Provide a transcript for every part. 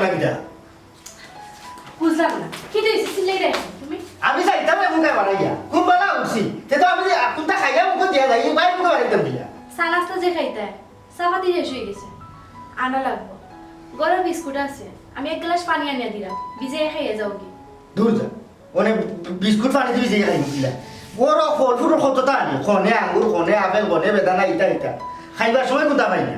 না কিটা বুঝলাম না কি দিয়েছিস সিলাই রে তুমি আমি চাইতাম মুখে বাড়াইয়া খুব ভালো উঠছি তে তো আমি কোনটা খাইয়া মুখে দিয়া যাই ভাই মুখে বাড়াইতাম দিয়া চা নাস্তা যে খাইতে চাপাতি শেষ হয়ে গেছে আনা লাগবো গরম বিস্কুট আছে আমি এক গ্লাস পানি আনিয়া দিলাম ভিজিয়ে খাইয়ে যাও কি দূর যা ওনে বিস্কুট পানি দিবি যে খাই দিলা বড় ফল ফুল কতটা আনি খনে আঙ্গুর খনে আপেল খনে বেদানা ইটা ইটা খাইবার সময় কোনটা পাই না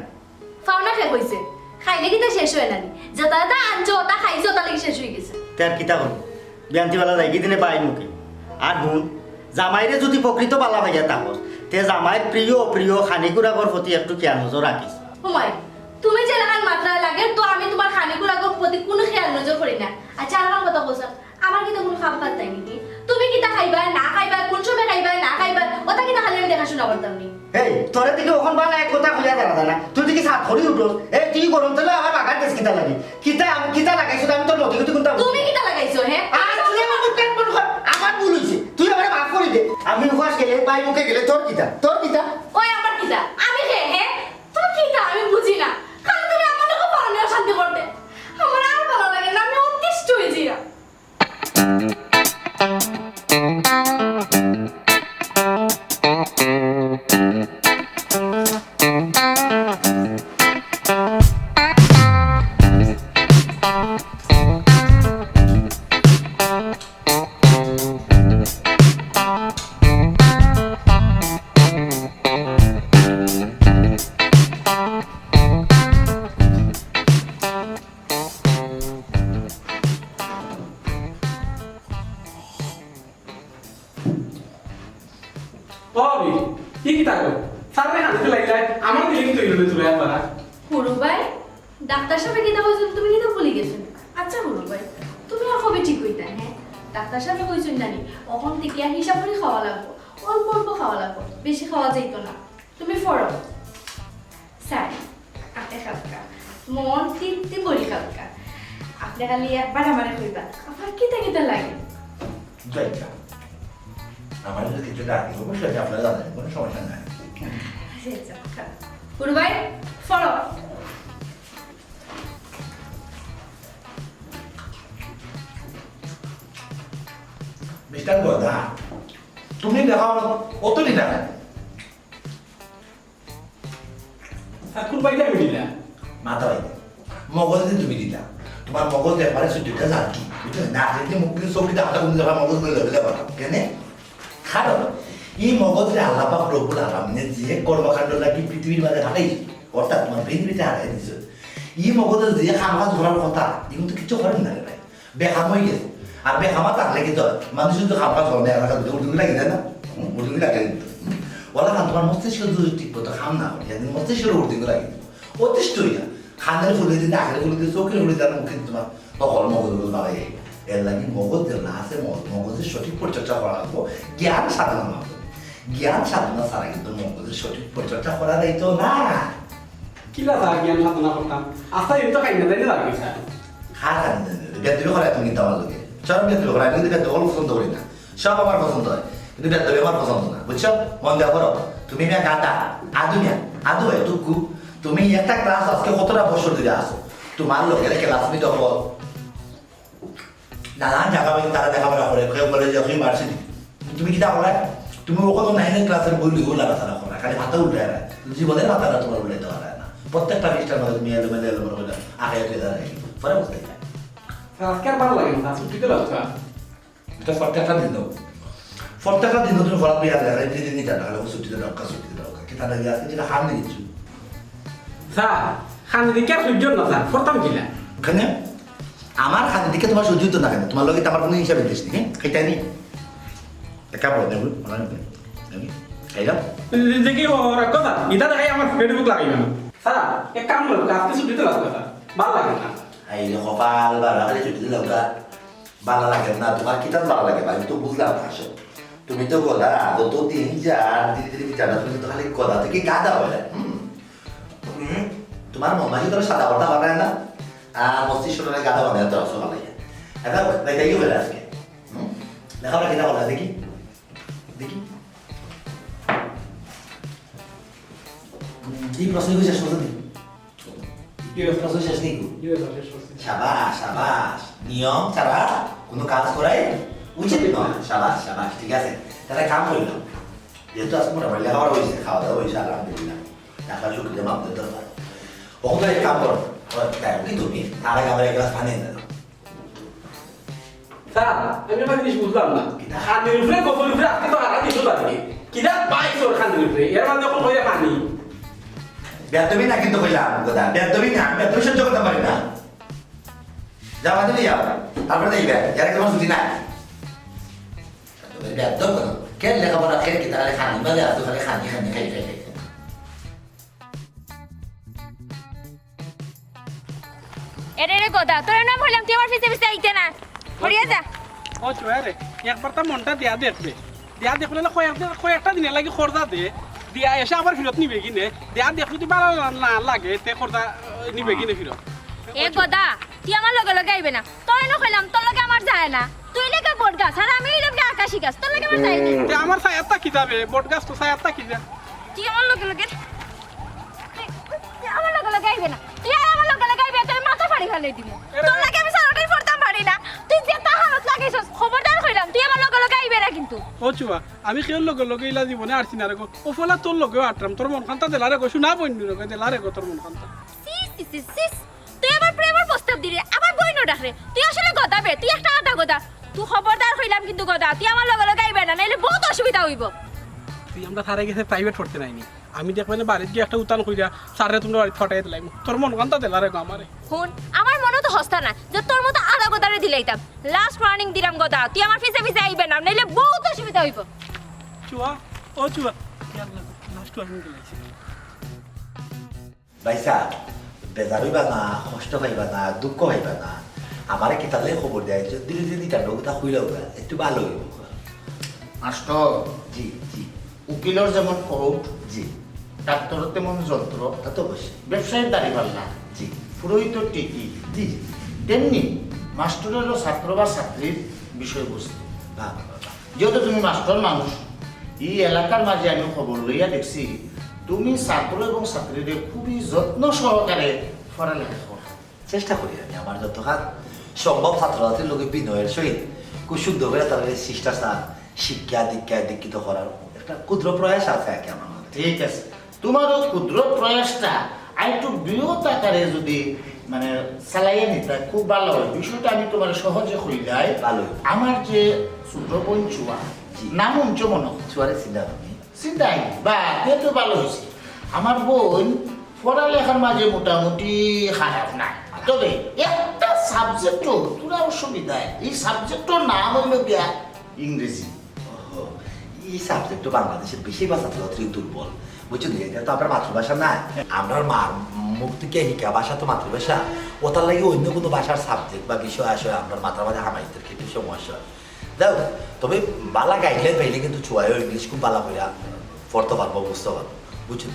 ফাউনা শেষ হয়েছে খাইলে কিন্তু শেষ হয় না যেটা যেটা আনছো ওটা খাইছো ওটা লাগি শেষ হয়ে গেছে তার কিতা করবো বিয়ান্তিবেলা যাই দিনে পাই মুখে আর হুন জামাইরে যদি প্রকৃত পালা ভাইয়া তাকস তে জামাইয়ের প্রিয় প্রিয় খানিকুরাগর প্রতি একটু খেয়াল নজর রাখিস হুমাই তুমি যে লাগান মাত্রায় লাগে তো আমি তোমার খানিকুরাগর প্রতি কোনো খেয়াল নজর করি না আচ্ছা আর কথা বলছো আমার কিন্তু কোনো খাম খাত নাই নাকি তুমি কিতা খাইবা না খাইবা কোন সময় খাইবা না খাইবা ওটা কিতা খালি আমি দেখাশোনা করতাম নি এই তোরে দিকে ওখান বালা এক কথা খুঁজা দেখা যায় না তুই দিকে সাত ধরি উঠোস এই তুই গরম তেলে আমার বাগার দেশ কিতা লাগি কিতা আমি কিতা লাগাইছো আমি তোর নদী কোনটা তুমি কিতা লাগাইছো হ্যাঁ আর তুই আমার মুখ কেন বন্ধ কর আমার ভুল হইছে তুই আমারে মাফ করে দে আমি উপাস গেলে পাই মুখে গেলে তোর কিতা ওই আমার কিতা আমি হে হে তোর কিতা আমি বুঝি না খালি তুমি আমার লোক পারনে শান্তি করতে আমার আর ভালো লাগে না আমি অতিষ্ঠ হয়ে যাই ওবি কি তাকো সামনে হাতে লাগলে আমার দিলে কিন্তু ইলো তুলে পারা হুরু ভাই ডাক্তার সাহেব কিতা কইছেন তুমি কিতা ভুলে গেছেন আচ্ছা হুরু ভাই তুমি আর কবে ঠিক হইতা হ্যাঁ ডাক্তার সাহেব কইছেন জানি ওখান থেকে হিসাব করে খাওয়া লাগবো অল্প অল্প খাওয়া লাগবো বেশি খাওয়া যাইতো না তুমি ফরো স্যার আপনি খালকা মন তৃপ্তি করি খালকা আপনি খালি একবার আমারে কইবা আপনার কিতা কিতা লাগে যাইতা আমার যদি কিছু ডাকি হবে সেটা আপনারা জানেন কোনো সমস্যা নাই হুরু ভাই ফলো মিস্টার গদা তুমি দেখাও কত দিন আগে কোন বাইটা মিলিলা মাথা বাইতে মগজ দিয়ে তুমি দিলা তোমার মগজ এবারে সুযোগটা জানকি বুঝলে না যদি মুখে চোখটা হাতে কোন জায়গা মগজ করে লেগে যাবে কেন কারণ এই মগজে আল্লাহ পাক রব্বুল আলামিনের যে কর্মকাণ্ড লাগি পৃথিবীর মাঝে হাঁটাইছে অর্থাৎ তোমার পৃথিবীতে হাঁটাই দিছে এই মগজের যে কামকাজ করার কথা এগুলো তো কিছু করেন না রে ভাই বেকাম হয়ে গেছে আর বেকামা থাকলে কি তো মানুষ যদি কামকাজ করে না এলাকা উর্দুকে লাগে যায় না উর্দুকে লাগে ওরা খান তোমার মস্তিষ্ক যদি ঠিক মতো খাম না করে যেদিন মস্তিষ্কের উর্দুকে লাগে অতিষ্ঠ হইয়া খানের ফুলে দিন আখের ফুলে দিন চোখের ফুলে দেন মুখে তোমার তখন মগজগুলো বাড়াই এর লাগে মগজ যেগুলো আছে মগজের সঠিক পরিচর্যা করা লাগবো জ্ঞান সাধনা লাগবে জ্ঞান সাধনা ছাড়া কিন্তু মগজের সঠিক পরিচর্যা করা যাইতো না কিলা যা জ্ঞান সাধনা করতাম আস্তা এত খাই না তাই লাগে স্যার হ্যাঁ হ্যাঁ বেতবে করায় তুমি কিন্তু আমার লোকে চরম বেতবে করায় কিন্তু বেতবে কোনো পছন্দ করি না সব আমার পছন্দ হয় কিন্তু বেতবে আমার পছন্দ না বুঝছো মন দেওয়া করো তুমি মিয়া গাদা আদু এটুকু তুমি একটা ক্লাস আজকে কতটা বছর ধরে আসো তোমার লোকের ক্লাসমেট হবো নানান জায়গা তারা দেখাবেলা করে কেউ বলে যে ওই ভার্সিটি তুমি কিটা করা তুমি ওখানে নাইনের ক্লাসের বই লিখো লাগাতারা করা খালি মাথা উল্টে না জীবনের মাথাটা তোমার উল্টাইতে পারে না প্রত্যেকটা পৃষ্ঠার মধ্যে তুমি এলোমেলো এলোমেলো বলে আগে উঠে দাঁড়াই পরে বুঝতে পারে আজকে আর ভালো লাগে না ছুটিতে লাগছে এটা প্রত্যেকটা দিন দেবো প্রত্যেকটা দিন তুমি ফলাপ পেয়ে আসলে এই দিন নিতে টাকা ছুটিতে দরকার কি তাদের আজকে যেটা হার নিয়ে দিচ্ছি স্যার খান দিকে আর সহ্য না স্যার ফরতাম কিলা ওখানে আমার খাদ্য দিকে তোমার সহ্য হতো না কেন তোমার লোকে আমার কোনো হিসাবে দিস নি খেটাই নি একা বল নেব খাইলাম দেখি ওর কথা ইটা দেখাই আমার ফেসবুক লাগাই না স্যার এক কাম করো আজকে ছুটিতে লাগছে স্যার ভালো লাগে না এই যে কপাল বালা খালি ছুটিতে লাগা ভালো লাগে না তোমার কিতাব ভালো লাগে আমি তো বুঝলাম না আসলে তুমি তো গলা গত 3-4 দিন বিচারা তুমি তো খালি গলা থেকে গাদা বলে তোমার মামাহি তোর সাদা কথা বানায় না আর মস্তিষ্কটা গাদা বানায় তোর অসুখ লাগে এটা দেখাই বলে আজকে লেখাপড়া কিনা বলা দেখি দেখি কি প্রশ্ন হয়েছে শুনতে প্রশ্ন শেষ নেই গো। ইয়ে স্যার শেষ করছি সাবাস সাবাস, নিয়ম ছাড়া কোনো কাজ করাই উচিত নয়। সাবাস সাবাস, ঠিক আছে। তাহলে কাম করলাম, যেহেতু আজকে মোটামুটি লেখাপড়া হয়েছে, খাওয়া দাওয়া হয়েছে, আলহামদুলিল্লাহ, টাকার শুক্রিয়া মাপতে দরকার। ওখানে এক কাম করো, কি তুমি তার আগে আমার এক গ্লাস পানি এনে দাও। স্যার আমি একটা জিনিস বুঝলাম না খান্দির উপরে গোবর উপরে আজকে তো আটা কিছু লাগে কিনা পাইছো খান্দির উপরে এর মানে যখন হয়ে পানি বেদবি না কিন্তু কইলাম দাদা, বেদবি না, আমি বেদবি সহ্য করতে পারি না। যাও বাদে যাও, তারপরে দেখবে যারা তোমার ছুটি নাই বেদব কে লেখাপড়া খেয়ে কি তাহলে খানি বাজে আর তো খালি খানি খানি খাই খাই খাই। এরে কথা তোর নাম হইলাম তুই আমার পিছে পিছে আইতে না হরিয়া যা ও চুয়ারে একবার তার মনটা দেয়া দেখবে দেয়া দেখলে না কয়েকটা দিনে লাগি খরচা দে দিয়া এসে আবার ফেরত নিবে কিনে দেয়া দেখলে তুই ভালো না লাগে তে খরচা নিবে কিনে ফেরত এ কথা তুই আমার লগে লগে আইবে না তোর না কইলাম তোর লগে আমার যায় না তুই লেগে বট গাছ আর আমি লগে আকাশী গাছ তোর লগে আমার যায় না তে আমার ছায়াটা কি যাবে বট গাছ তো ছায়াটা কি যা তুই আমার লগে লগে তুই আমার লগে লগে আইবে না তুই আমার লগে লগে আইবে তোর মাথা ফাড়ি ফেলে দিব তোর লাগে আমি সারাটাই পড়তাম পারি না তুই যে তাহারত লাগাইছস খবরদার কইলাম তুই আমার লগে লগে আইবে না কিন্তু ও চুয়া আমি কেউ লগে ইলা জীবনে আসছি না রে গো ও ফলা তোর লগেও আটরাম তোর মন খান্তা দেলারে গো শুনা বইনি রে দেলারে গো তোর মন খান্তা সিস তুই আমার প্রেমের প্রস্তাব দিলি আমার বইনো ডাকরে তুই আসলে গদাবে তুই একটা আধা গদা তুই খবরদার কইলাম কিন্তু গদা তুই আমার লগে লগে আইবে না নাইলে বহুত অসুবিধা হইব তুই আমরা থারে গেছে প্রাইভেট পড়তে নাইনি আমি দেখবে না বাড়িতে গিয়ে একটা উতান কইরা সারে তোমরা বাড়ি ফটাই দিলাই তোর মন কান্তা দেলারে গো আমারে শুন আমার মনে তো হস্তা না যে তোর মতো আধা গদারে দিলাইতাম লাস্ট ওয়ার্নিং দিলাম গদা তুই আমার পিছে পিছে আইবে না নাইলে বহুত অসুবিধা হইব চুয়া ও চুয়া লাস্ট ওয়ার্নিং দিলাইছি ভাইসা বেজার হইবা না, কষ্ট পাইবা না, দুঃখ পাইবা না, আমারে কি তাহলে খবর দেয় দিলে যদি তার লোকটা খুইলাও একটু ভালো হইব। মাস্টার জি জি উকিলের যেমন কোর্ট, জি, ডাক্তারের তেমন যন্ত্র, তা তো অবশ্যই। ব্যবসায়ীর দাঁড়িপাল্লা, জি পুরোহিতর টিকি, জি জি, তেমনি মাস্টারেরও ছাত্র বা ছাত্রীর বিষয়বস্তু। বাহ বাহ বাহ। যেহেতু তুমি মাস্টার মানুষ, এই এলাকার মাঝে আমি খবর লইয়া দেখছি তুমি ছাত্র এবং ছাত্রীদের খুবই যত্ন সহকারে পড়ালেখা করো। চেষ্টা করি আমি আমার যতক্ষণ সম্ভব ছাত্রছাত্রীর লোকে বিনয়ের সহিত খুব সুন্দর করে তাদের শিষ্টাচার শিক্ষা দীক্ষিত করার একটা ক্ষুদ্র প্রয়াস আছে আর কি আমার মধ্যে। ঠিক আছে, তোমারও ক্ষুদ্র প্রয়াসটা আর একটু বৃহৎ আকারে যদি মানে চালাইয়া নিতে খুব ভালো হয়। বিষয়টা আমি তোমার সহজে হইলাই। ভালো। আমার যে ছোট বোন চুয়া, জি। নাম অঞ্চ মনে চুয়ারে চিন্তা তুমি চিন্তাই বা তো ভালো হয়েছে। আমার বোন পড়ালেখার মাঝে মোটামুটি খারাপ না, তবে একটা সাবজেক্টও তোরা অসুবিধায়, এই সাবজেক্টর নাম হইল গিয়া ইংরেজি। ওহো, এই সাবজেক্ট বাংলাদেশের বেশিরভাগ ছাত্রছাত্রী দুর্বল, বুঝছো নি? এটা তো আপনার মাতৃভাষা না, আপনার মার মুখ থেকে শিক্ষা ভাষা তো মাতৃভাষা, ওটার লাগে অন্য কোনো ভাষার সাবজেক্ট বা বিষয় আসলে আপনার মাথার মাঝে হামাইতে কিন্তু সমস্যা। যাও, তবে বালা গাইডলাইন পাইলে কিন্তু চুয়ায়ও ইংলিশ খুব বালা করে পড়তে পারবো, বুঝতে পারবো, বুঝছো?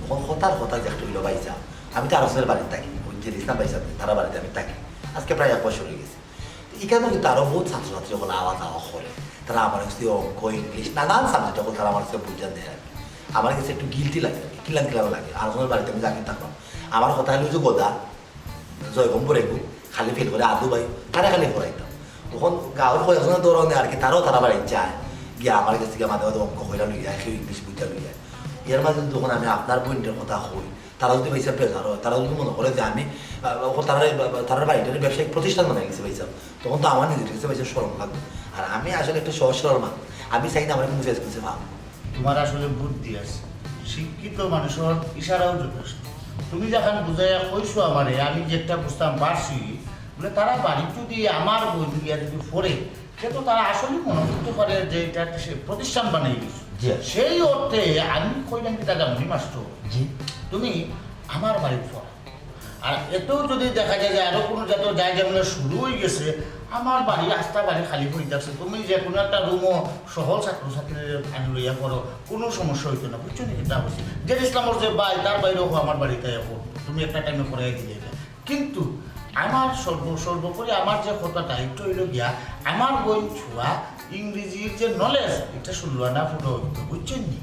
তখন হতার যে একটা হইলো বাইসা, আমি তো আরসের বাড়িতে থাকি, ওই যে ইসলাম বাইসা তারা বাড়িতে আমি থাকি, আজকে প্রায় 1 বছর হয়ে গেছে। এখানেও কিন্তু আরও বহুত ছাত্রছাত্রী যখন আওয়াজ করে, তারা আমার কাছে অঙ্ক ইংলিশ নানান সাবজেক্ট যখন তারা আমার কাছে বুঝান দেয় আর কি, আমার কাছে একটু গিলটি লাগে, কিলাম লাগে। আরসের বাড়িতে আমি জানি থাকলাম, আমার কথা হলো যে গোদা জয়গম পড়াইবো, খালি ফেল করে আদু ভাই তারা খালি পড়াইতাম। তখন গাঁৱৰ কয়েকজনে দৌড়ানে আর কি, তারাও তারা বাড়ি যায় গিয়ে আমার কাছে গিয়ে মাঝে মাঝে অঙ্ক হইলা লই যায়, কেউ ইংলিশ বুঝা লই যায়। এর মাঝে যখন আমি আপনার বোনটার কথা হই, তারা যদি পয়সা বেজার হয়, তারা যদি মনে করে যে আমি তারা বাড়িটার ব্যবসায়িক প্রতিষ্ঠান বানাই গেছে পয়সা, তখন তো আমার নিজের কাছে পয়সা সরম লাগবে। আর আমি আসলে একটা সহজ সরল মানুষ, আমি চাই না আমার কিন্তু ফেস করছে ভাব। তোমার আসলে বুদ্ধি আছে, শিক্ষিত মানুষের ইশারাও যথেষ্ট। তুমি যখন বুঝাইয়া কইছো আমারে, আমি যেটা বুঝতাম পারছি, বলে তারা বাড়ি যদি আমার বই দিয়া যদি পড়ে, সে তো তারা আসলে মনে করতে পারে যে এটা একটা সে প্রতিষ্ঠান বানিয়ে দিচ্ছে। জি। সেই অর্থে আমি কইলাম কি দাদা মনি মাস্টার, জি, তুমি আমার বাড়ির পড়া, আর এতেও যদি দেখা যায় যে আরো কোনো জাতীয় জায়গা মানে শুরু হয়ে গেছে, আমার বাড়ি রাস্তা বাড়ি খালি হয়ে যাচ্ছে, তুমি যে কোনো একটা রুমও সহজ ছাত্রছাত্রীদের আনি লইয়া করো, কোনো সমস্যা হইতো না, বুঝছো নাকি? তা বলছি যে ইসলামর যে বাই তার বাইরেও আমার বাড়িতে এখন তুমি একটা টাইমে পড়াই দিলে। কিন্তু আমার সর্বোপরি আমার যে কথাটা একটু হইল গিয়া, আমার বই ছুয়া ইংরেজির যে নলেজ এটা শুনলো না ফুটো হইতো, বুঝছেন নি?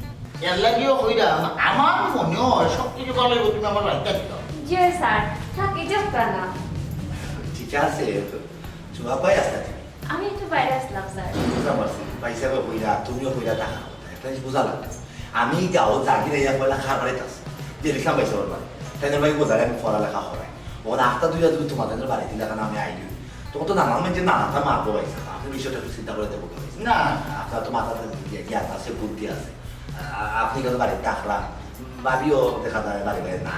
এর লাগিও হইলাম আমার মনে হয় সব কিছু ভালো হইব, তুমি আমার বাড়িতে দিতাম। জি স্যার থাকি যাত্রা না ঠিক আছে চুমা পাই আসতে আমি একটু বাইরে আসলাম স্যার বুঝা পারছি পয়সা হইরা তুমিও হইরা টাকা একটা জিনিস বোঝা লাগবে আমি যাও জাগির ইয়া পয়লা খাওয়া বাড়িতে আছে যে লেখা পাইছে ওর বাড়ি তাই ভাই বোঝা আমি পড়ালেখা করাই ওর আটটা দুইটা যদি তোমাদের বাড়িতে দেখান আমি আইলি তখন তো নানা যে নানাটা মারবো পাইছে আপনি বিষয়টা একটু চিন্তা করে দেবো না আপনার তো মাথাতে জ্ঞান আছে বুদ্ধি আছে আপনি কেন বাড়িতে থাকলাম ভাবিও দেখা যায় বাড়ি বাড়ি না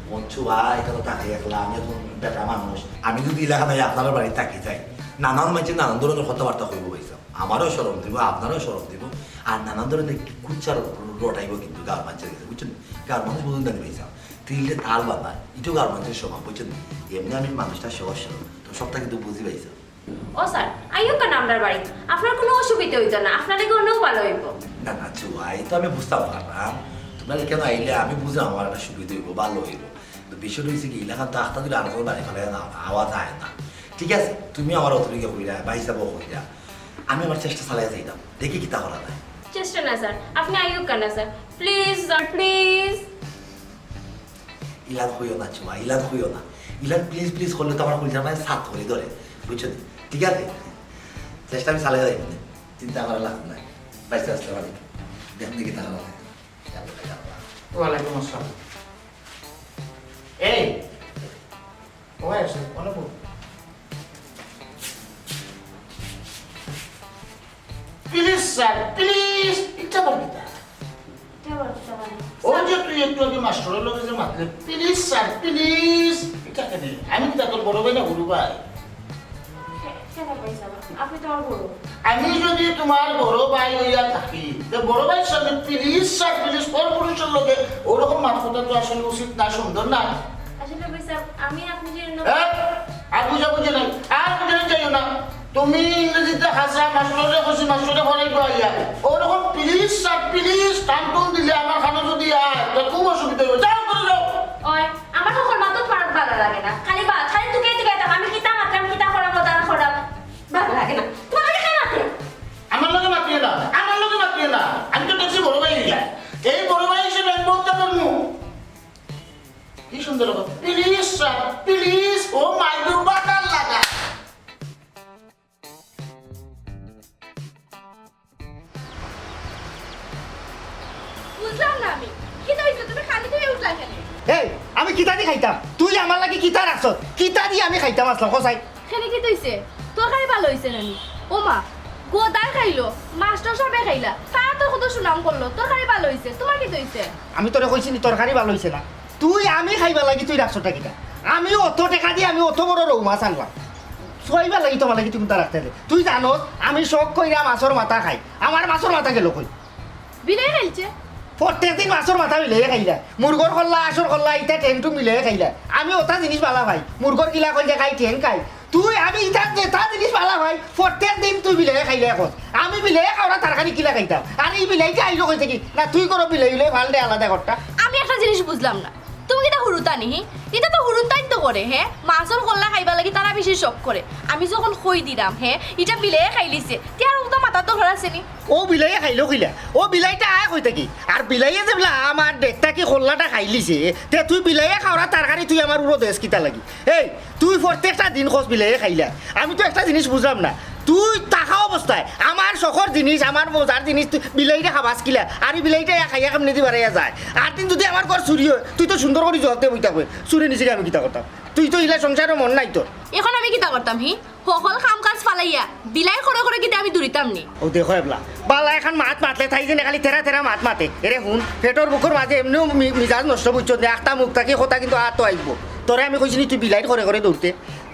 মন ছুয়া এখানে থাকে একলা আমি এখন বেটা মানুষ আমি যদি এলাকা নাই আপনার বাড়িতে থাকি যাই নানান মানুষের নানান ধরনের কথাবার্তা হইব পাইছে আমারও সরম দিব আপনারও সরম দিব আর নানান ধরনের কুচ্চার রটাইব কিন্তু গাঁর মানুষের কাছে বুঝছেন গাঁর মানুষ বুঝুন জানি পাইছাম তিলটে তাল বাবা এটাও গাঁর মানুষের স্বভাব বুঝছেন এমনি আমি মানুষটা সহজ সরল তো সবটা কিন্তু বুঝি পাইছে ও স্যার আইও কেন আপনার বাড়ি আপনার কোনো অসুবিধা হইতো না আপনার লেগে অনেক ভালো হইব না না চুয়াই তো আমি বুঝতে পারলাম তোমরা কেন আইলে আমি বুঝি আমার একটা সুবিধা হইব ভালো হইব তো বিষয়টা হয়েছে কি এলাকার তো আস্তা দিলে আর কোনো বাড়ি ফেলে না আওয়াজ আয় না ঠিক আছে তুমি আমার অতরিকে হইরা ভাই যাবো হইরা আমি আমার চেষ্টা চালাই যাইতাম দেখি কি তা করা যায় চেষ্টা না স্যার আপনি আইও কেন স্যার প্লিজ স্যার প্লিজ ইলাদ হইও না চুমা ইলাদ হইও না ইলাদ প্লিজ প্লিজ করলে তো আমার কলিজার মানে সাত হলে ধরে বুঝছো ঠিক আছে চেষ্টা আমি চালাই যাই চিন্তা করা লাগবে না বাইসে আসতে পারি দেখুন দেখি তা করা যায় ওয়ালাইকুম আসসালাম এই ওই আছে অনেক প্লিজ স্যার প্লিজ ইচ্ছা করবি না ওই যে তুই একটু আগে মাস্টারের লোকে যে মাতলে প্লিজ স্যার প্লিজ এটা কেন আমি কি তোর বড় ভাই না গুরু ভাই আপনি তো আমার বড় আমি যদি তোমার বড় ভাই হইয়া থাকি তো বড় ভাইয়ের সামনে প্লিজ স্যার প্লিজ পর পুরুষের লোকে ওরকম মাথা কথা তো আসলে উচিত না সুন্দর না আসলে ভাই স্যার আমি আপনি যে আর বুঝা বুঝে নাই আর বুঝে চাইও না তুমি ইংরেজিতে হাসা মাস্টারে খুশি মাস্টারে ভরাই পাইয়া ওরকম প্লিজ স্যার প্লিজ টান দিলে আমার খানো যদি আয় তো খুব অসুবিধা হবে যাও করে যাও ওই আমার তখন মাতত পারত ভালো লাগে না খালি খালি তুই কেটে গেতাম আমি কিতা মাত্রাম কিতা করাম দাঁড়া করাম ভালো লাগে না তোমার লাগে কেন মাত্র আমার লোকে মাতিয়ে না আমার লোকে মাতিয়ে না আমি তো দেখছি বড় ভাই হইয়া এই বড় ভাই হিসেবে আমি বলতে পারবো কি সুন্দর please sir please oh my god butter লাগা বুঝলাম না আমি কি হইছে তুমি খালি তুমি উঠলা কেন এই আমি কিতা দি খাইতাম তুই আমার লাগি কিতা রাখছ কিতা দি আমি খাইতাম আসলাম কসাই এখানে কি হইছে তরকারি ভালো হইছে নানি ও মা গোদার খাইলো মাস্টার সবে খাইলা তারা তো কত সুনাম করলো তরকারি ভালো হইছে তোমার কি হইছে আমি তোরে কইছি নি তরকারি ভালো হইছে না তুই আমি খাইবা লাগি তুই রাখছটা কিতা আমি অত টাকা দিয়ে আমি অত বড় রৌ মাছ আনলাম ছয়বার লাগি তোমার লাগি তুমি তা রাখতে দে তুই জানো আমি শখ কইরা মাছের মাথা খাই আমার মাছের মাথা গেল কই বিলাই খাইছে প্রত্যেকদিন মাছের মাথা মিলে খাইলা মুরগর খল্লা আসর খল্লা ইটা টেনটু মিলে খাইলা আমি ওটা জিনিস ভালা ভাই মুরগর কিলা কইলে খাই টেন খাই তুই আমি ইটা যেটা জিনিস ভালা ভাই প্রত্যেক দিন তুই বিলে খাইলে এখন আমি বিলে খাওয়া তরকারি কিলা খাইতাম আর এই বিলাইটা আইলো কই থেকে না তুই করো বিলাইলে ভাল দে আলাদা ঘরটা আমি একটা জিনিস বুঝলাম না তুমি কিটা হুরুতা নিহি এটা তো হুরুতাই তো করে হ্যাঁ মাছের কল্লা খাইবা লাগি তারা বেশি শখ করে আমি যখন কই দিলাম হ্যাঁ এটা বিলাই খাইলিছেতিয়ার তো মাথা তো ঘর আছে নি ও বিলাইয়ে খাইলো কিলা ও বিলাইটা আয় কই থাকি আর বিলাইয়ে যে বলা আমার ডেকটা কি খোল্লাটা খাইলিছে তে তুই বিলাইয়ে খাওয়া তরকারি তুই আমার উড়ো দেশ কিতা লাগি এই তুই প্রত্যেকটা দিন খোঁজ বিলাইয়ে খাইলা আমি তো একটা জিনিস বুঝলাম না তুই টাকা অবস্থায় আমার শখর জিনিস আমার মজার জিনিস তুই বিলাইটা খাবাস কিলা আর এই বিলাইটা খাইয়া কেমনি দি বাড়াইয়া যায় আর দিন যদি আমার ঘর চুরি হয় তুই তো সুন্দর করে জবাব দিয়ে বই থাকবে চুরি নিচে আমি কিতা করতাম তুই তো ইলা সংসারের মন নাই তোর এখন আমি কিতা করতাম হি সকল কাম কাজ ফালাইয়া বিলাই করে করে কিতা আমি দূরিতাম নি ও দেখো এবলা বালা এখন মাত মাতলে থাই যে খালি তেরা তেরা মাত মাতে এরে শুন পেটর বুকুর মাঝে এমনিও মিজাজ নষ্ট বুঝছ দে একটা মুখ থাকি কথা কিন্তু আর তো আইব তোরে আমি কইছিনি তুই বিলাইট করে করে দৌড়তে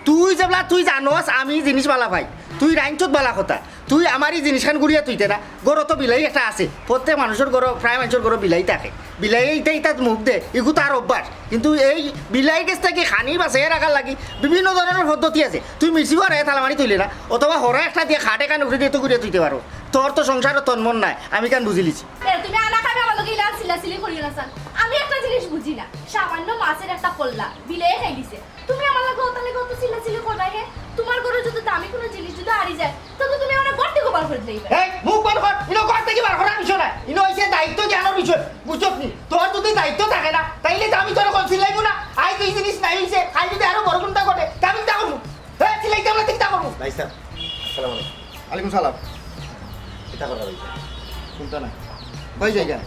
তুই যেবলা তুই জানোস আমি জিনিস বালা ভাই তুই রাইনচত বালা কথা তুই আমার এই জিনিসখান ঘুরিয়া তুইতে না গরো তো বিলাই একটা আছে প্রত্যেক মানুষের গরো প্রায় মানুষের গরো বিলাই থাকে বিলাই এইটাই তার মুখ দে এগু তার অভ্যাস কিন্তু এই বিলাই গেছ থেকে খানি বাসাই রাখার লাগি বিভিন্ন ধরনের পদ্ধতি আছে তুই মিশি করে থালামারি তুইলে না অথবা হরা একটা দিয়ে খাটে কান উঠে দিয়ে তো ঘুরিয়ে তুইতে পারো তোর তো সংসারের তন মন নাই আমি কেন বুঝিলিছি তুমি আনা খাবে আমার লগে ইলা সিলাসিলি করিও না স্যার আমি একটা জিনিস বুঝি না সামান্য মাছের একটা কল্লা বিলাই খাই দিছে তুমি আমার লগে ওটা লগে অত সিলাসিলি করবা হে তোমার ঘরে যদি দামি কোনো জিনিস যদি হারিয়ে যায় তবে তুমি আমার গড়তে গোপাল করে দিবে এই মুখ বন্ধ কর ইনো ঘর থেকে বার করার বিষয় না ইনো হইছে দায়িত্ব জ্ঞানের বিষয় বুঝছ নি তোর যদি দায়িত্ব থাকে না তাইলে তো আমি তোর কইছিলাম না আই খাই এই জিনিস নাই হইছে খাই যদি আরো বড় কোনটা ঘটে তা আমি তা করবো হ্যাঁ চিলাইতে আমরা চিন্তা করবো ভাই স্যার আসসালামু আলাইকুম আলাইকুম সালাম এটা কথা ভাই কোনটা নাই কই যাই কেন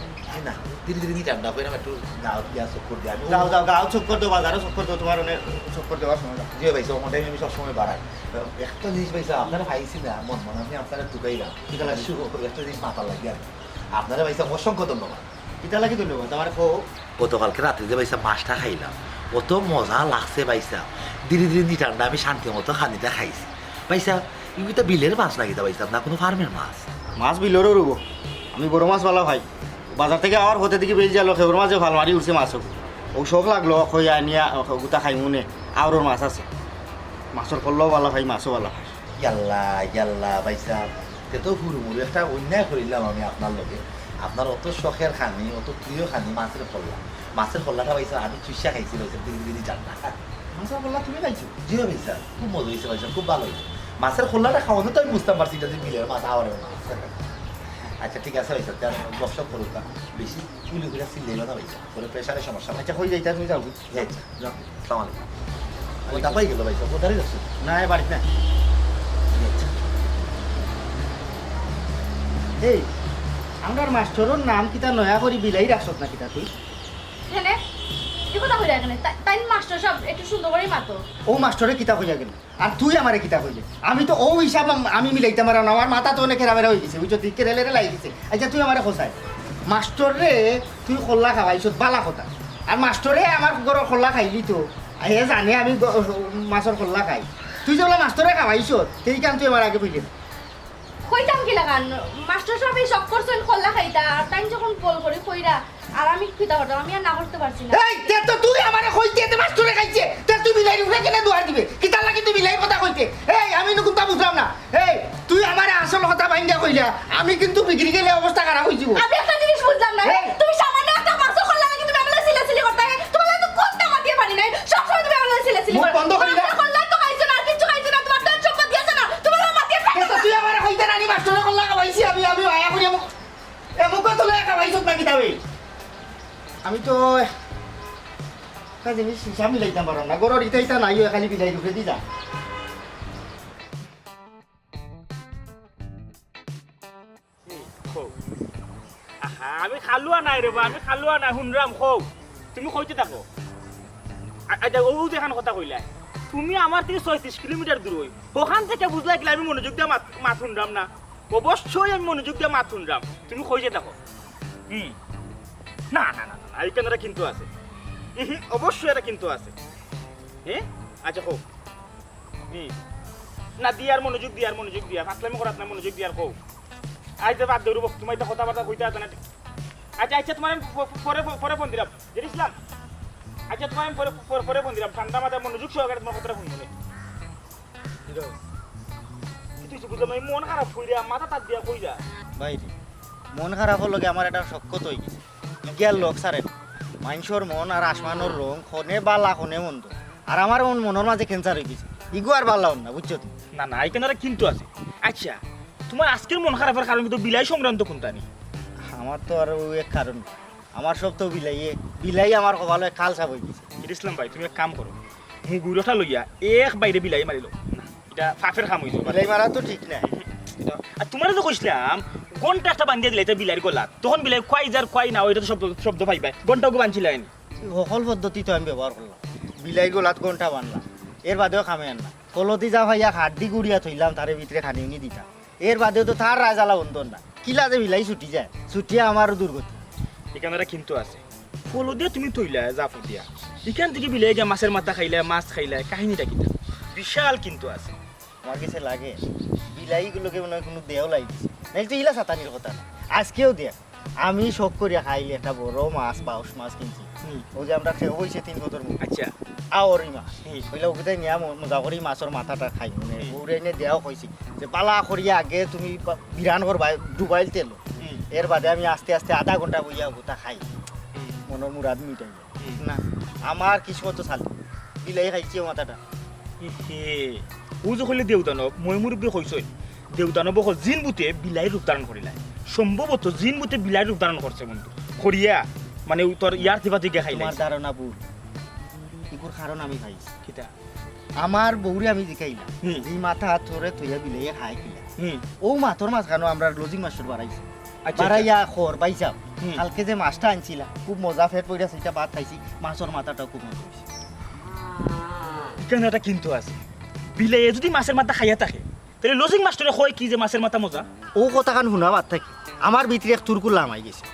না ধীরে ধীরে নিতে আমরা কইরাম একটু গাও দিয়া চক্কর দিয়া আমি যাও যাও গাও চক্কর দেবো বাজারও চক্কর দেবো তোমার অনেক চক্কর দেওয়ার সময় দাও। জি ভাই ওটাই আমি সবসময় বাড়াই একটা জিনিস ভাই আপনারা পাইছি না মন মনে আমি আপনারা টুকাইলাম এটা লাগছে একটা জিনিস মাথা লাগে আর আপনারা ভাই অসংখ্য ধন্যবাদ কিতা লাগি ধন্যবাদ আমার কো গতকালকে রাত্রে যে ভাইসা মাছটা খাইলাম কত মজা লাগছে ভাইসা ধীরে ধীরে নিটানটা আমি শান্তি মতো খানিটা খাইছি ভাইসা এগুলো বিলের মাছ নাকি ভাইসা না কোনো ফার্মের মাছ মাছ বিলরও রুব আমি বড় মাছ ভালো ভাই বাজার থেকে আবার হতে দিকে বেরিয়ে যালো খেবর মাঝে ভাল মারি উঠছে মাছও ও শখ লাগলো খইয়া নিয়া গোটা খাই মনে আউরোর মাছ আছে মাছের করলেও ভালো ভাই মাছও ভালো ভাই ইয়াল্লা ভাইসা সে তো হুড়মুড়ি একটা অন্যায় করিলাম আমি আপনার লগে আপনার অত শখের খানি অত প্রিয় খানি মাছের খোল্লাটা ভাইসা আমি চুষা খাইছি ভাইসা ধীরে ধীরে জান না মাছের করলা তুমি খাইছো জি ভাইসা খুব মজা হয়েছে ভাইসা খুব ভালো হয়েছে মাছের খোল্লাটা খাওয়ানো তো আমি বুঝতাম পারছি এটা যে বিলের মাছ আওয়ারের মাছ আচ্ছা ঠিক আছে ভাইসা গপসপ করুক না বেশি কুলি কুলা সিল না ভাইসা করে প্রেশারের সমস্যা আচ্ছা হয়ে যাইতা তুমি যাও যাও সালাম আলাইকুম কোথা পাই গেল ভাইসা কোথায় যাচ্ছে না এ বাড়িতে না এই আমার মাস্টরের নাম কিতা নয়া করি বিলাই রাখছত না কিতা তুই হ্যাঁ কি কথা কইরা এখানে তাই মাস্টার সব একটু সুন্দর করে মাতো ও মাস্টরে কিতা হইয়া গেল আর তুই আমারে কিতা হইলে আমি তো ও হিসাব আমি মিলাইতে পারা না আমার মাথা তো অনেক হেরামেরা হয়ে গেছে বুঝছো দিকে রেলে লাই গেছে আচ্ছা তুই আমারে খোঁচাই মাস্টরে তুই খোল্লা খাওয়াইছ বালা কথা আর মাস্টরে আমার ঘরের খোল্লা খাইলি তো হে জানে আমি মাছের খোল্লা খাই তুই যেগুলো মাস্টরে খাওয়াইছ সেই কারণ তুই আমার আগে বুঝলি কইতাম কি লাগান মাস্টার সব এই সব করছেন খোলা খাইতা আর তাই যখন বল করে কইরা আর আমি কিতা করতাম আমি আর না করতে পারছি না এই তে তো তুই আমারে কইতে তে মাস্টরে খাইছে তে তুই বিলাই উঠে কেন দুয়ার দিবে কিতা লাগি তুই বিলাই কথা কইতে এই আমি নকুনটা বুঝলাম না এই তুই আমারে আসল কথা বাইন্দা কইলা আমি কিন্তু বিক্রি গেলে অবস্থা খারাপ হই যাব আমি একটা জিনিস বুঝলাম না তুমি সামান্য একটা মাছ খোলা লাগি তুমি আমাকে সিলাসিলি করতে তোমার তো কোনটা মাটিয়ে পারি নাই সব সময় তুমি আমাকে সিলাসিলি মুখ বন্ধ করি না। খোলা তো খাইছো না কিছু খাইছো না তোমার তো সম্পদ দিয়েছ না তোমার মাটিয়ে পারি তো তুই আমারে কইতে নানি মাস্টরে খোল্লা খাওয়াইছি আমি আয়া করি এমুক তোলে খাওয়াইছ না কিতা বে আমি তো একটা জিনিস হিসাব মিলাইতাম পারো না গরর ইটা নাই খালি বিলাই ঢুকে দি যা আমি খালোয়া নাই রে আমি খালোয়া নাই শুনরাম খৌ তুমি কইতে থাকো আচ্ছা ও যেখান কথা কইলা তুমি আমার থেকে 36 কিলোমিটার দূর হই ওখান থেকে বুঝলা গেলে আমি মনোযোগ দিয়ে মাত শুনরাম না অবশ্যই আমি মনোযোগ দিয়ে মাত শুনরাম তুমি কইতে থাকো না না না না এইখানে কিন্তু আছে অবশ্যই এটা কিন্তু আছে হ্যাঁ আচ্ছা হোক না দিয়ার মনোযোগ দিয়া ফাসলামি করাত না মনোযোগ দিয়ার হোক আজ বাদ ধরব তোমার তো কথাবার্তা কইতে আছে না আচ্ছা আচ্ছা তোমার পরে ফোন দিলাম জেরিসলাম আচ্ছা তোমার আমি পরে ফোন দিলাম ঠান্ডা মাথায় মনোযোগ সহকারে তোমার কথাটা ফোন দিলে তুই বুঝলাম আমি মন খারাপ কইরা মাথা তার দিয়া কই যা ভাই মন খারাপ হল লগে আমার একটা শক্কত হয়ে গেছে গিয়ার লোক সারে মানুষের মন আর আসমানোর রং খনে বালা খনে মন্দ আর আমার মনের মাঝে ক্যান্সার হয়ে গেছে ইগো আর বালা না বুঝছো তুমি না না এইখানে কিন্তু আছে আচ্ছা তোমার আজকের মন খারাপের কারণ কিন্তু বিলাই সংক্রান্ত কোনটা নি আমার তো আর ওই এক কারণ আমার সব তো বিলাই আমার কপালে কাল সাপ হয়ে গেছে ইসলাম ভাই তুমি এক কাম করো মুগুরটা লইয়া এক বাইরে বিলাই মারিল না এটা ফাফের কাম হইছে বিলাই মারা তো ঠিক নাই আর তোমার তো কইছিলাম ঘন্টা একটা বান্ধিয়ে দিলে এটা বিলাইর গলা তখন বিলাই কয় যার কয় না ওইটা তো শব্দ পাইবা ঘন্টাকে বানছিলেন সকল পদ্ধতি তো আমি ব্যবহার করলাম বিলাই গোলাত ঘন্টা বানলাম এর বাদেও খামে আন না কলতি যা ভাইয়া হাড্ডি গুড়িয়া থইলাম তার ভিতরে খানি উনি দিতাম এর বাদেও তো তার রাজালা বন্ধন না কিলা যে বিলাই ছুটি যায় ছুটিয়া আমারও দুর্গতি এখানে কিন্তু আছে কলো দিয়ে তুমি থইলা জাফর দিয়া এখান থেকে বিলাই গিয়া মাছের মাথা খাইলা মাছ খাইলা কাহিনীটা কিটা বিশাল কিন্তু আছে আমার কাছে লাগে বিলাইগুলোকে মনে হয় কোনো দেও লাগিছে নাইলে তো ইলা সাতানির কথা না আজকেও দেয়া আমি শখ করিয়া খাইলে একটা বড় মাছ বাউস মাছ কিনছি ও যে আমরা খেয়ে হয়েছে 3 বছর মুখ আচ্ছা আওরি মাছ হইলে ওকে নিয়ে মজা করি মাছের মাথাটা খাই মানে ওরে এনে দেওয়া হয়েছি যে পালা করিয়া আগে তুমি বিরান করবা ডুবাইল তেল এর বাদে আমি আস্তে আস্তে আধা ঘন্টা বইয়া গোটা খাই মনের মুরাদ মিটাই না আমার কিসমত চালি বিলাই খাইছি মাথাটা ও যে কইলে দেউদানব মই মুরব্বী কইছই দেউদানব জিন বুতে বিলাই রূপ ধারণ করিলাই সম্ভবত জিন বুতে বিলাই রূপ ধারণ করছে বন্ধু করিয়া মানে তোর ইয়ার থিবা থেকে খাইলাই আমার ধারণা ভুল দুঃখর কারণ আমি পাইছি কিতা আমার বউরে আমি জিকাইলাম হুম। এই মাথা হাত ধরে থইয়া বিলাইয়া খাই কিলা হুম ও মাথর মাঝখানো আমরা লজিং মাস্টার বাড়াইছি আচ্ছা, বাড়াইয়া খর পাইছাম হুম। কালকে যে মাছটা আনছিলাম খুব মজা ফেট পড়িয়া সেটা ভাত খাইছি মাছের মাথাটাও খুব মজা হয়েছে এখানে একটা কিন্তু আছে বিলে যদি মাছের মাথা খাইয়া থাকে তাহলে লজিং মাস্টারে কয় কি যে মাছের মাথা মজা ও কথাখান শুনা বাদ থাকি আমার ভিতরে এক তুরকুর লামাই গেছে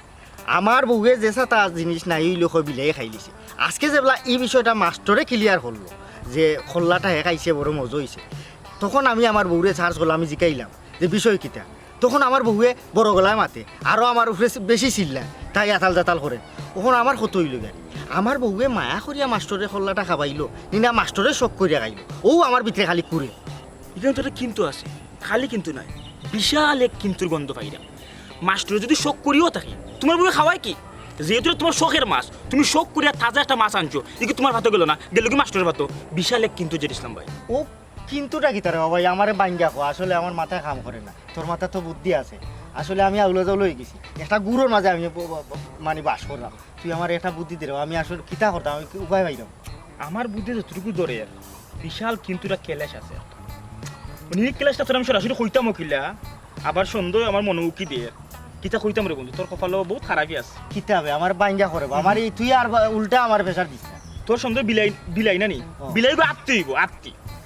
আমার বউয়ে যে সাতা জিনিস নাই ওই লোক বিলাই খাই লিছে আজকে যেবেলা এই বিষয়টা মাস্টরে ক্লিয়ার করলো যে খোল্লাটা হে খাইছে বড় মজা হয়েছে তখন আমি আমার বউরে চার্জ করলাম আমি জিকাইলাম যে বিষয় কিতা তখন আমার বউয়ে বড় গলায় মাতে আরও আমার উপরে বেশি চিল্লা তাই আতাল জাতাল করে তখন আমার কত হইল গাড়ি আমার বউয়ে মায়া করিয়া মাস্টরে খোল্লাটা খাবাইলো নিনা মাস্টরে শখ করিয়া খাইলো ও আমার ভিতরে খালি কুড়ে এখানে তো একটা কিন্তু আছে খালি কিন্তু নয় বিশাল এক কিন্তুর গন্ধ পাইরা মাস্টারে যদি শখ করিও থাকে তোমার বউয়ে খাওয়ায় কি যেহেতু তোমার শখের মাছ তুমি শখ করিয়া তাজা একটা মাছ আনছো এ কি তোমার ভাতো গেল না গেল কি মাস্টারের ভাতো বিশাল এক কিন্তু যেটা ইসলাম ভাই ও কিন্তুটা কি তারে বাবা আমারে বাঙ্গা কো আসলে আমার মাথায় কাম করে না তোর মাথা তো বুদ্ধি আছে আসলে আমি আউলে জাউলে হয়ে গেছি একটা গুড়োর মাঝে আমি মানে বাস করলাম তুই আমার একটা বুদ্ধি দিলে আমি আসলে কিতা করতাম আমি কি উপায় পাইলাম আমার বুদ্ধি যতটুকু ধরে আর বিশাল কিন্তুটা ক্যালেশ আছে উনি ক্যালেশটা তোর আমি সরাসরি কইতামও কিলা আবার সন্দেহ আমার মনে উকি দিয়ে কিতা কইতাম রে বন্ধু তোর কপালও বহুত খারাপই আছে কিতা হবে আমার বাঙ্গা করে আমার এই তুই আর উল্টা আমার প্রেশার দিস না তোর সন্দেহ বিলাই বিলাই না নি ও। বিলাই গো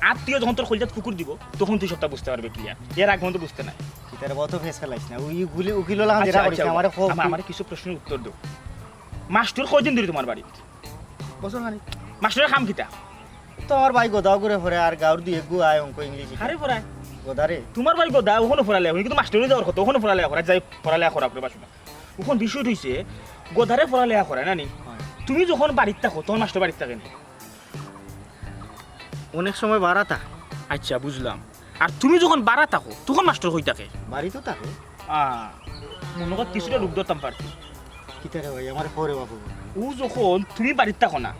আত্মীয় যখন তোর কলজাত কুকুর দিব তখন তুই সবটা বুঝতে পারবে ক্লিয়ার এর আগ পর্যন্ত বুঝতে নাই কিতারে বত ফেস খেলাইছ না ওই গুলি উকিল লাগান আচ্ছা, যেটা আচ্ছা, করিস আমার খোক আমার কিছু প্রশ্নের উত্তর দাও মাস্টার কয়দিন ধরে তোমার বাড়ি বছর খানি মাস্টারের কাম কিতা তো আমার ভাই গোদাও করে পরে আর গাউর দিয়ে গু আয় অঙ্ক ইংলিশ আরে পড়ায় গোদারে তোমার বাড়ি গোদা ওখানে পড়ালে এখন কিন্তু মাস্টারে যাওয়ার কথা ওখানে পড়ালেখা করা যাই পড়ালেখা করা করে বাসনা ওখান বিষয় হইছে গোদারে পড়ালেখা করে না নি তুমি যখন বাড়িতে থাকো তখন মাস্টার বাড়িতে থাকেন অনেক সময় বাড়াতা আচ্ছা বুঝলাম আর তুমি যখন বাড়া থাকো তখন মাস্টার হই থাকে বাড়ি তো থাকে মনে কর কিছুটা রূপ ধরতাম পারতি কিতারে ভাই আমার পরে বাবু ও যখন তুমি বাড়িতে থাকো না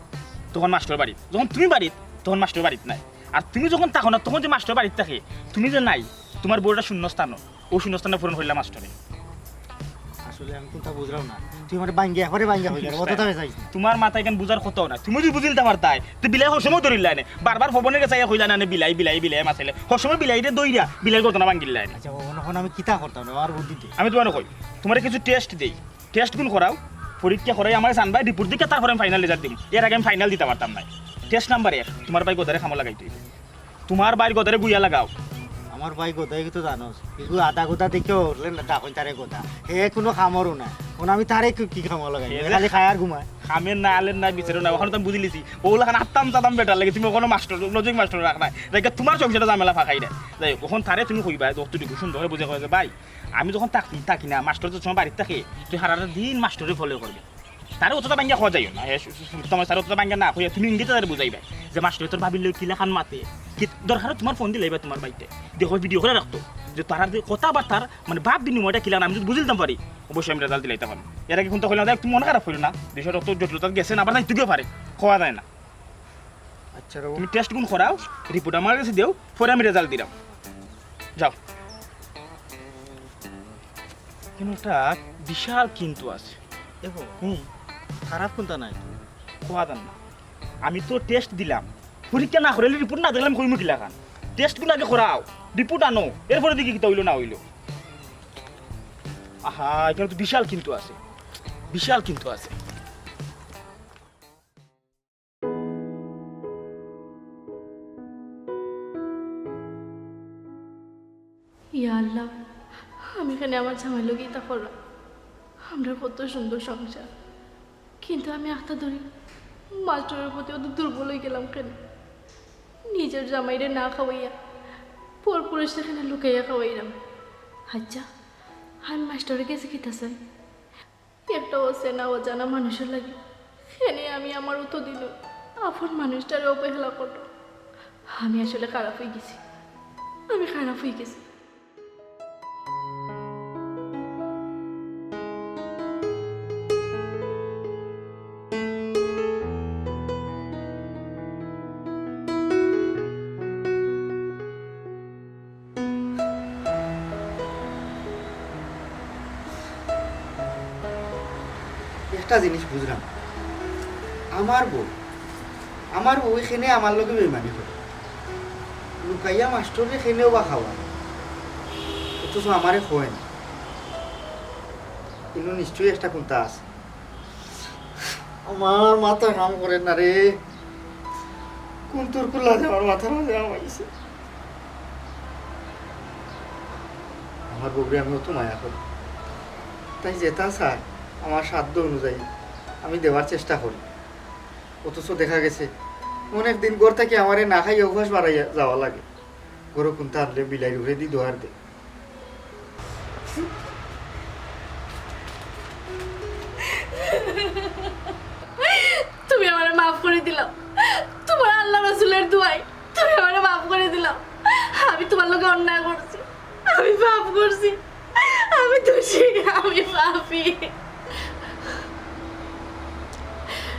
তখন মাস্টার বাড়িত যখন তুমি বাড়িত তখন মাস্টার বাড়িতে নাই আর তুমি যখন থাকো না তখন যে মাস্টার বাড়িতে থাকে তুমি যে নাই তোমার বউটা শূন্যস্থান ও শূন্যস্থানে পূরণ হইলাম মাস্টারে আসলে আমি কোনটা বুঝলাম না তুই আমার বাঙ্গিয়া করে বাঙ্গিয়া হয়ে যাবে অতটা হয়ে যাইস তোমার মাথায় কেন বুঝার কথা না তুমি যদি বুঝিলতে পারতাই তো বিলাই হসময় ধরিলা নে বারবার ভবনের কাছে কইলা না বিলাই বিলাই বিলাই মাছাইলে হসময় বিলাইরে দইরা বিলাই ঘটনা ভাঙ্গিলা নে আচ্ছা এখন আমি কিতা করতাম না আমার বুদ্ধিতে আমি তোমার কই তোমার কিছু টেস্ট দেই টেস্ট গুণ করাও পরীক্ষা করাই আমার জানবাই রিপোর্ট দিকে তারপরে আমি ফাইনাল রেজাল্ট দিম এর আগে আমি ফাইনাল দিতে পারতাম না টেস্ট নাম্বার 1 তোমার ভাই গোদারে খামো লাগাইতে তোমার ভাই গোদারে গুইয়া লাগাও আমার ভাই গোদাই তো জানোস এগুলো আধা গোদা দেখেও ডাকন তারে গোদা হে কোনো খামরও না কোন আমি তারে কি খামো লাগাই খালি খায় আর ঘুমায় খামের না আলেন না বিচারও না ওখানে তো আমি বুঝি লিছি ওগুলো খান আত্মাম চাতাম বেটার লাগে তুমি ওখানে মাস্টার লজিক মাস্টার রাখ নাই দেখে তোমার সংসারটা ঝামেলা ফাঁকাই দেয় যাই ওখান তারে তুমি কইবা যতটুকু সুন্দর করে বুঝে কয়ে ভাই আমি যখন থাকি না মাস্টার যখন সময় বাড়িতে থাকে তুই সারাটা দিন মাস্টারে ফলো করবি তারে অতটা বাঙ্গা খাওয়া যাইও না তোমার তার অতটা বাঙ্গা না হইয়া তুমি ইংরেজি তাদের বুঝাইবে যে মাস্টার তোর ভাবিলে কিলা খান মাতে কি দরকার তোমার ফোন দিলে তোমার বাড়িতে দেখো ভিডিও করে রাখতো যে তারা কথাবার্তার মানে ভাব বিনিময়টা কিলা আমি যদি বুঝিলতাম পারি অবশ্যই আমি রেজাল্ট দিলাইতে পারি এর আগে কিন্তু কইলাম তুমি মনে খারাপ হইল না বিষয়টা তো জটিলতা গেছে না আবার নাই তুইও পারে খাওয়া যায় না আচ্ছা তুমি টেস্ট গুণ করাও রিপোর্ট আমার কাছে দেও পরে আমি রেজাল্ট দিলাম যাও কিন্তু একটা বিশাল কিন্তু আছে দেখো খারাপ কোনটা নাই খাওয়া যান না আমি তো টেস্ট দিলাম পরীক্ষা না করে রিপোর্ট না দেখলাম কইমু কিলা খান টেস্ট গুণ আগে করাও রিপোর্ট আনো এরপরে দেখি কিতা হইলো না হইলো আহা এখানে তো বিশাল কিন্তু আছে বিশাল কিন্তু আছে ইয়া আল্লাহ আমি এখানে আমার ঝামেলো গীতা করো আমরা কত সুন্দর সংসার কিন্তু আমি আখটা ধরি মাস্টারের প্রতি অত দুর্বল হয়ে গেলাম কেন নিজের জামাইরে না খাওয়াইয়া পর পুরুষ সেখানে লুকাইয়া খাওয়াইলাম আচ্ছা আমি মাস্টারের কাছে খেতে চাই একটা অচেনা অজানা মানুষের লাগে সেনে আমি আমার উত্তর দিল আপন মানুষটারে অবহেলা করতো আমি আসলে খারাপ হয়ে গেছি আমি খারাপ হয়ে গেছি একটা জিনিস বুঝলাম আমার বউ আমার ওইখানে আমার লগে বেমানি করে লুকাইয়া মাস্টরে খেনেও বা খাওয়া অথচ আমারে হয় না কিন্তু নিশ্চয়ই একটা কোনটা আছে আমার মাথা কাম করে না রে কোন তোর কুল্লা যে আমার মাথার মাঝে আমাইছে আমার বউরে আমি অত মায়া করি তাই যেটা চাই আমার সাধ্য অনুযায়ী আমি দেওয়ার চেষ্টা করি অথচ দেখা গেছে অনেক দিন ঘর থেকে আমারে না খাই অভ্যাস বাড়াইয়া যাওয়া লাগে গরু কোনটা আনলে বিলাই উড়ে দি দোয়ার দে তুমি আমারে মাফ করে দিলাম তোমার আল্লাহ রাসূলের দোয়ায় তুমি আমারে মাফ করে দিলাম আমি তোমার লগে অন্যায় করছি আমি পাপ করছি আমি দোষী আমি পাপী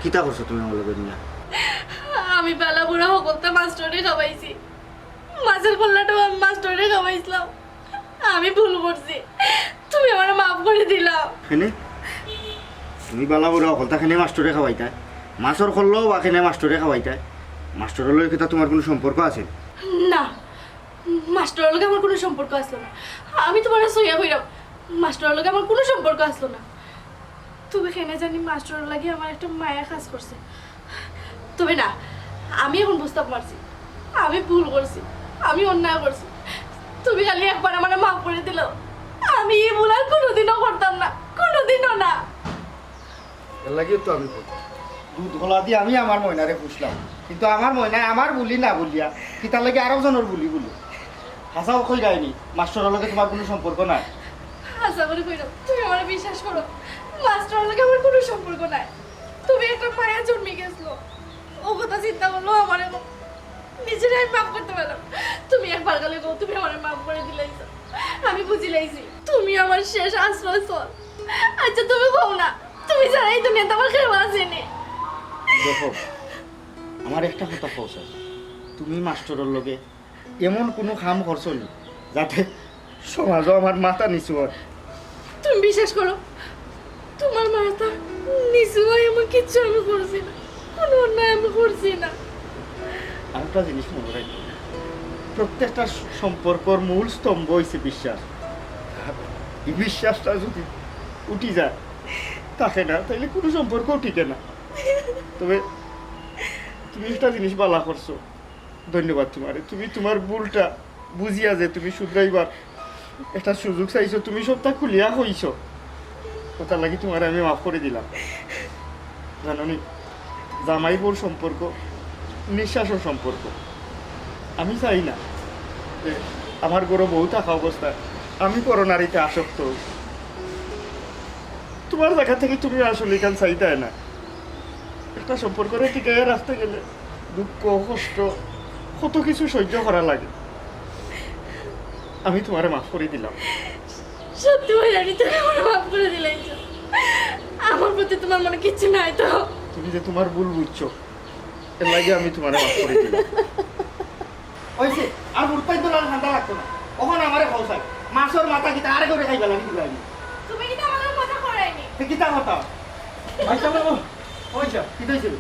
কিতা করছো তুমি আমার লগে নিয়া আমি বেলা বুড়া হকলতে মাস্টারে খাওয়াইছি মাছের কল্লাটা আমি মাস্টারে খাওয়াইছিলাম আমি ভুল করছি তুমি আমারে মাফ করে দিলাম খেনে তুমি বালা বুড়া অকলতা খেনে মাস্টরে খাওয়াইতাই মাছর খল্লো বা খেনে মাস্টরে খাওয়াইতাই মাস্টরের লগে কিতা তোমার কোনো সম্পর্ক আছে না মাস্টারের লগে আমার কোনো সম্পর্ক আসলো না আমি তোমার সইয়া হইলাম মাস্টারের লগে আমার কোনো সম্পর্ক আসলো না তুমি কেনে জানি মাস্টারের লাগে আমার একটা মায়া কাজ করছে তবে না আমি এখন বুঝতে পারছি আমি ভুল করছি আমি অন্যায় করছি তুমি খালি একবার আমার মাফ করে দিল আমি এই ভুল আর কোনোদিনও করতাম না কোনোদিনও না এর লাগিও তো আমি বলি দুধ গলা দিয়ে আমি আমার ময়নারে পুষলাম কিন্তু আমার ময়নায় আমার বুলি না বলিয়া কিতার লাগে আরো জনের বুলি বলি হাসাও কই যায়নি মাস্টরের লগে তোমার কোনো সম্পর্ক নাই আশা করি কইরো তুমি আমার বিশ্বাস করো মাস্টারের লগে আমার কোনো সম্পর্ক নাই তুমি একটা মায়া জন্মে গেছো ও কথা চিন্তা করলো আমার নিজেরাই আমি মাফ করতে পারলাম তুমি একবার গেলে গো তুমি আমার মাফ করে দিলাইছো আমি বুঝি লাইছি তুমি আমার শেষ আশ্রয় স্থল আচ্ছা তুমি কও না তুমি জানাই তুমি তোমার কেউ আসেনি দেখো আমার একটা কথা কৌশ তুমি মাস্টরের লগে এমন কোনো কাম করছো নি যাতে সমাজও আমার মাথা নিচু হয় তুমি বিশ্বাস করো তোমার মাথা নিচু হয় এমন কিচ্ছু আমি করছি না কোনো অন্যায় আমি করছি না আরেকটা জিনিস মনে রাখি প্রত্যেকটা সম্পর্কর মূল স্তম্ভ হয়েছে বিশ্বাস আর এই বিশ্বাসটা যদি উঠি যায় থাকে না তাইলে কোনো সম্পর্কও টিকে না তবে তুমি একটা জিনিস বালা করছো ধন্যবাদ তোমারে তুমি তোমার ভুলটা বুঝিয়া যে তুমি শুধরাইবার একটা সুযোগ চাইছো তুমি সবটা খুলিয়া হইছো কথা লাগি তোমার আমি মাফ করে দিলাম জানি জামাই বোর সম্পর্ক নিঃশ্বাসের সম্পর্ক আমি চাই না যে আমার গরু বউ থাকা অবস্থায় আমি করোনারিতে আসক্ত হই। তোমার জায়গা থেকে তুমি আসলে এখান চাইতাই না একটা সম্পর্করে টিকে রাখতে গেলে দুঃখ কষ্ট কত কিছু সহ্য করা লাগে আমি তোমারে মাফ করে দিলাম সত্যি ভাই জানি তুমি আমার মাফ করে দিলাইছো আমার প্রতি তোমার মনে কিচ্ছু নাই তো তুমি যে তোমার ভুল বুঝছো এর লাগে আমি তোমারে মাফ করে দিলাম হইছে আর উঠপাই তো ঠান্ডা লাগতো না ওখানে আমারে খাওয়াই মাছের মাথা কিতা আরে করে খাইবা লাগি দিলাম তুমি কিন্তু আমাদের মজা করাইনি কিতা কথা ভাইসা হয়েছে কিতা হয়েছিল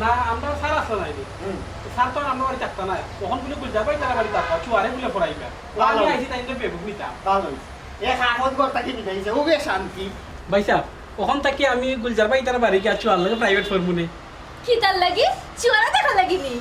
না আমরা স্যার আসলে নাই স্যার তো আর আমরা বাড়ি থাকতাম না তখন বলে বলে যাবাই তারা বাড়ি থাকবা চুয়ারে বলে পড়াইবা আমি আইসি তাই বেবুক নিতাম ভালো হয়েছে এ কাগজ গড়টা কি নিতে ও বে শান্তি ভাইসা ওখান থেকে আমি গুলজার ভাই তারা বাড়ি গিয়ে চুয়ার লাগে প্রাইভেট ফর্মুনে কি তার লাগি চুয়ারা দেখা লাগিনি